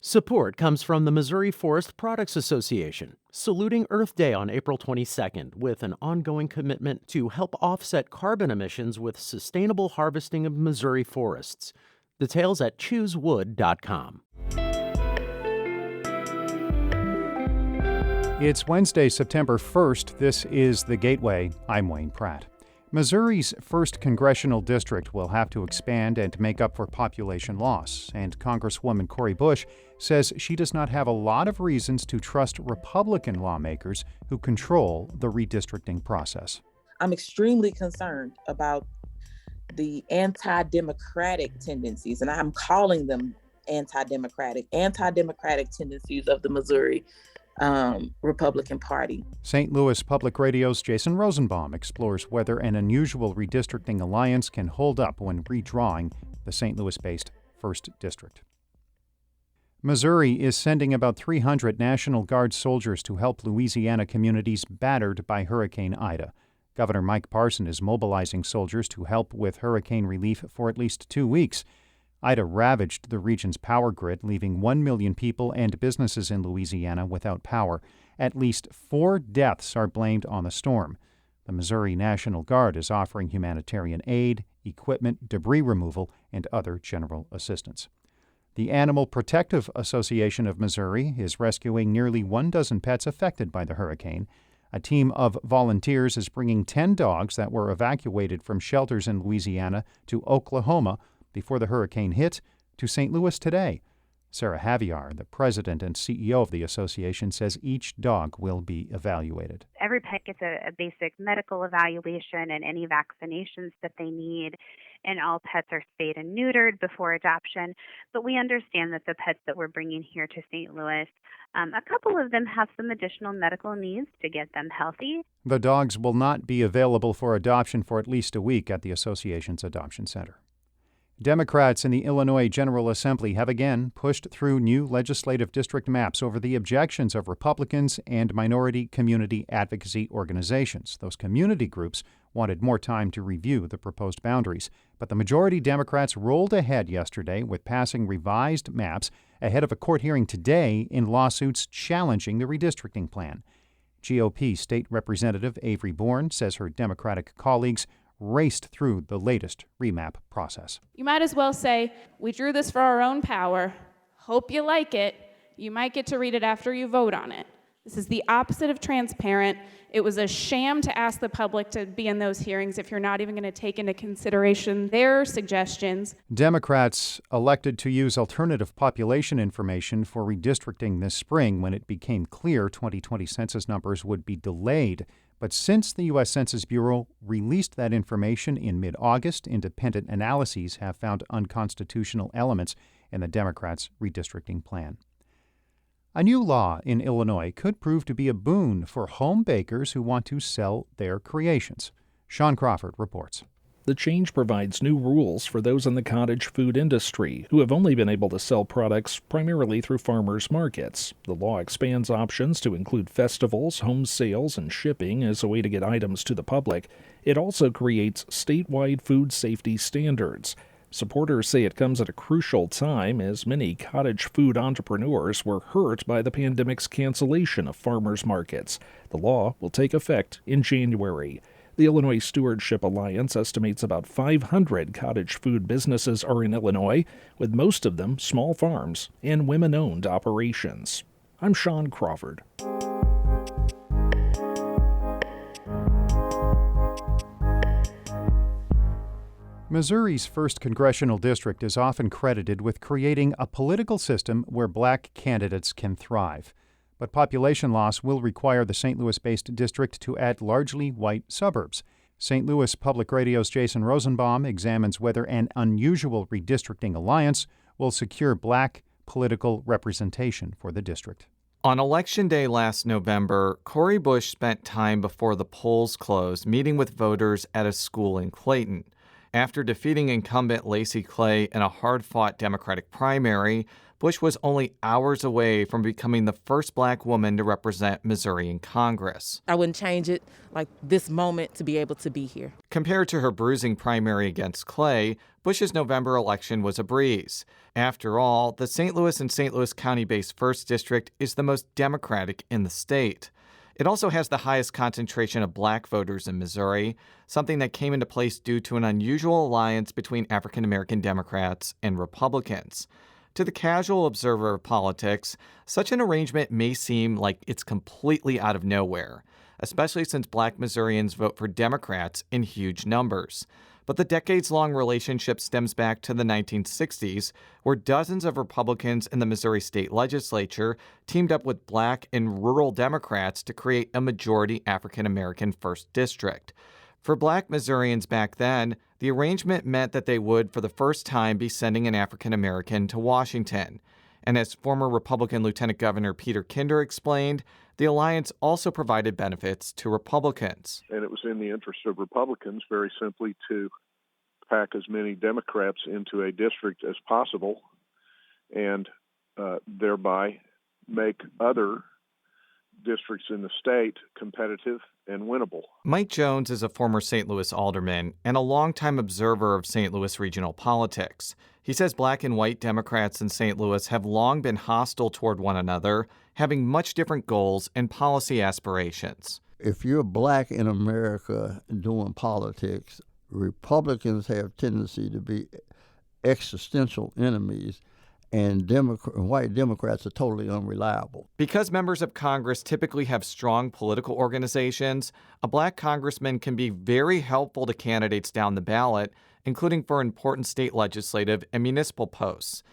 Support comes from the Missouri Forest Products Association, saluting Earth Day on April 22nd with an ongoing commitment to help offset carbon emissions with sustainable harvesting of Missouri forests. Details at choosewood.com. It's Wednesday, September 1st. This is The Gateway. I'm Wayne Pratt. Missouri's 1st Congressional District will have to expand and make up for population loss, and Congresswoman Cori Bush says she does not have a lot of reasons to trust Republican lawmakers who control the redistricting process. I'm extremely concerned about the anti-democratic tendencies, and I'm calling them anti-democratic tendencies of the Missouri Republican Party. St. Louis Public Radio's Jason Rosenbaum explores whether an unusual redistricting alliance can hold up when redrawing the St. Louis-based 1st District. Missouri is sending about 300 National Guard soldiers to help Louisiana communities battered by Hurricane Ida. Governor Mike Parson is mobilizing soldiers to help with hurricane relief for at least 2 weeks. Ida ravaged the region's power grid, leaving 1 million people and businesses in Louisiana without power. At least 4 deaths are blamed on the storm. The Missouri National Guard is offering humanitarian aid, equipment, debris removal, and other general assistance. The Animal Protective Association of Missouri is rescuing nearly 12 pets affected by the hurricane. A team of volunteers is bringing 10 dogs that were evacuated from shelters in Louisiana to Oklahoma before the hurricane hit to St. Louis today. Sarah Javier, the president and CEO of the association, says each dog will be evaluated. Every pet gets a basic medical evaluation and any vaccinations that they need, and all pets are spayed and neutered before adoption. But we understand that the pets that we're bringing here to St. Louis, a couple of them have some additional medical needs to get them healthy. The dogs will not be available for adoption for at least a week at the association's adoption center. Democrats in the Illinois General Assembly have again pushed through new legislative district maps over the objections of Republicans and minority community advocacy organizations. Those community groups wanted more time to review the proposed boundaries, but the majority Democrats rolled ahead yesterday with passing revised maps ahead of a court hearing today in lawsuits challenging the redistricting plan. GOP State Representative Avery Bourne says her Democratic colleagues raced through the latest remap process. You might as well say, we drew this for our own power. Hope you like it. You might get to read it after you vote on it. This is the opposite of transparent. It was a sham to ask the public to be in those hearings if you're not even going to take into consideration their suggestions. Democrats elected to use alternative population information for redistricting this spring when it became clear 2020 census numbers would be delayed. But since the U.S. Census Bureau released that information in mid-August, independent analyses have found unconstitutional elements in the Democrats' redistricting plan. A new law in Illinois could prove to be a boon for home bakers who want to sell their creations. Sean Crawford reports. The change provides new rules for those in the cottage food industry who have only been able to sell products primarily through farmers markets. The law expands options to include festivals, home sales, and shipping as a way to get items to the public. It also creates statewide food safety standards. Supporters say it comes at a crucial time as many cottage food entrepreneurs were hurt by the pandemic's cancellation of farmers markets. The law will take effect in January. The Illinois Stewardship Alliance estimates about 500 cottage food businesses are in Illinois, with most of them small farms and women-owned operations. I'm Sean Crawford. Missouri's 1st Congressional District is often credited with creating a political system where black candidates can thrive. But population loss will require the St. Louis-based district to add largely white suburbs. St. Louis Public Radio's Jason Rosenbaum examines whether an unusual redistricting alliance will secure black political representation for the district. On Election Day last November, Cori Bush spent time before the polls closed meeting with voters at a school in Clayton. After defeating incumbent Lacey Clay in a hard-fought Democratic primary, Bush was only hours away from becoming the first black woman to represent Missouri in Congress. I wouldn't change it, like this moment, to be able to be here. Compared to her bruising primary against Clay, Bush's November election was a breeze. After all, the St. Louis and St. Louis County-based 1st District is the most Democratic in the state. It also has the highest concentration of black voters in Missouri, something that came into place due to an unusual alliance between African American Democrats and Republicans. To the casual observer of politics, such an arrangement may seem like it's completely out of nowhere, especially since black Missourians vote for Democrats in huge numbers. But the decades-long relationship stems back to the 1960s, where dozens of Republicans in the Missouri state legislature teamed up with black and rural Democrats to create a majority African-American 1st District. For black Missourians back then, the arrangement meant that they would, for the first time, be sending an African-American to Washington. And as former Republican Lieutenant Governor Peter Kinder explained, the alliance also provided benefits to Republicans. And it was in the interest of Republicans, very simply, to pack as many Democrats into a district as possible and thereby make other districts in the state competitive and winnable. Mike Jones is a former St. Louis alderman and a longtime observer of St. Louis regional politics. He says black and white Democrats in St. Louis have long been hostile toward one another, having much different goals and policy aspirations. If you're black in America doing politics, Republicans have tendency to be existential enemies, and white Democrats are totally unreliable. Because members of Congress typically have strong political organizations, a black congressman can be very helpful to candidates down the ballot, including for important state legislative and municipal posts.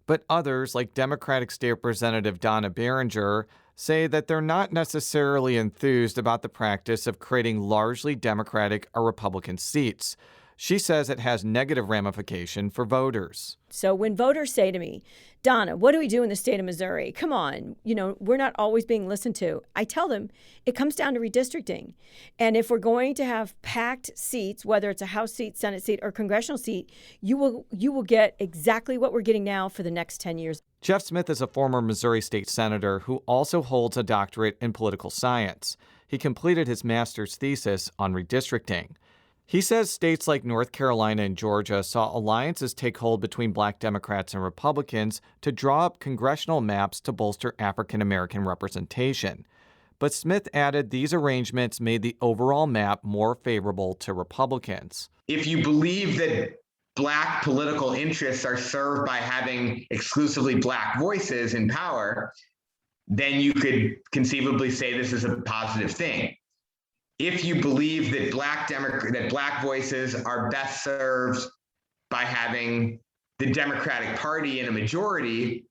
But others, like Democratic State Representative Donna Behringer, say that they're not necessarily enthused about the practice of creating largely Democratic or Republican seats. She says it has negative ramification for voters. So when voters say to me, Donna, what do we do in the state of Missouri? Come on, we're not always being listened to. I tell them it comes down to redistricting. And if we're going to have packed seats, whether it's a House seat, Senate seat, or congressional seat, you will get exactly what we're getting now for the next 10 years. Jeff Smith is a former Missouri state senator who also holds a doctorate in political science. He completed his master's thesis on redistricting. He says states like North Carolina and Georgia saw alliances take hold between black Democrats and Republicans to draw up congressional maps to bolster African American representation. But Smith added these arrangements made the overall map more favorable to Republicans. If you believe that black political interests are served by having exclusively black voices in power, then you could conceivably say this is a positive thing. If you believe that black voices are best served by having the Democratic Party in a majority,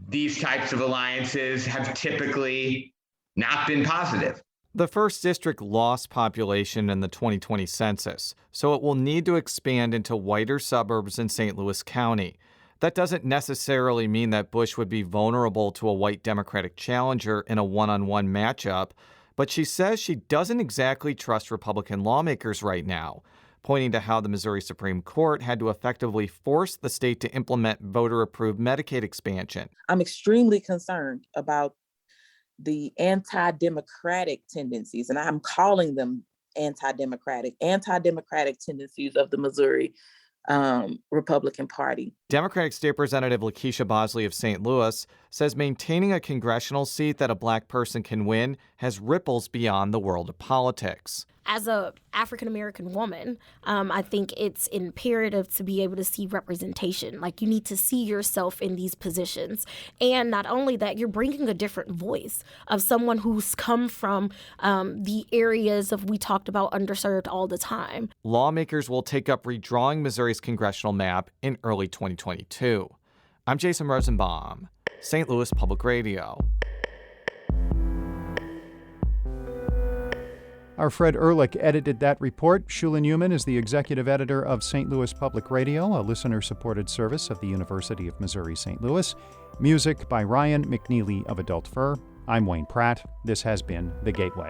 these types of alliances have typically not been positive. The 1st District lost population in the 2020 census, so it will need to expand into whiter suburbs in St. Louis County. That doesn't necessarily mean that Bush would be vulnerable to a white Democratic challenger in a one-on-one matchup, but she says she doesn't exactly trust Republican lawmakers right now, pointing to how the Missouri Supreme Court had to effectively force the state to implement voter-approved Medicaid expansion. I'm extremely concerned about the anti-democratic tendencies, and I'm calling them anti-democratic tendencies of the Missouri Republican Party. Democratic State Representative Lakeisha Bosley of St. Louis says maintaining a congressional seat that a black person can win has ripples beyond the world of politics. As a African-American woman, I think it's imperative to be able to see representation. Like, you need to see yourself in these positions. And not only that, you're bringing a different voice of someone who's come from the areas we talked about underserved all the time. Lawmakers will take up redrawing Missouri's congressional map in early 2022. I'm Jason Rosenbaum, St. Louis Public Radio. Our Fred Ehrlich edited that report. Shula Newman is the executive editor of St. Louis Public Radio, a listener-supported service of the University of Missouri St. Louis. Music by Ryan McNeely of Adult Fur. I'm Wayne Pratt. This has been The Gateway.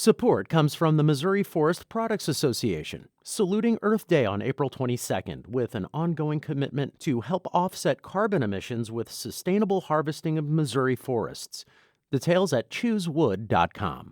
Support comes from the Missouri Forest Products Association, saluting Earth Day on April 22nd with an ongoing commitment to help offset carbon emissions with sustainable harvesting of Missouri forests. Details at choosewood.com.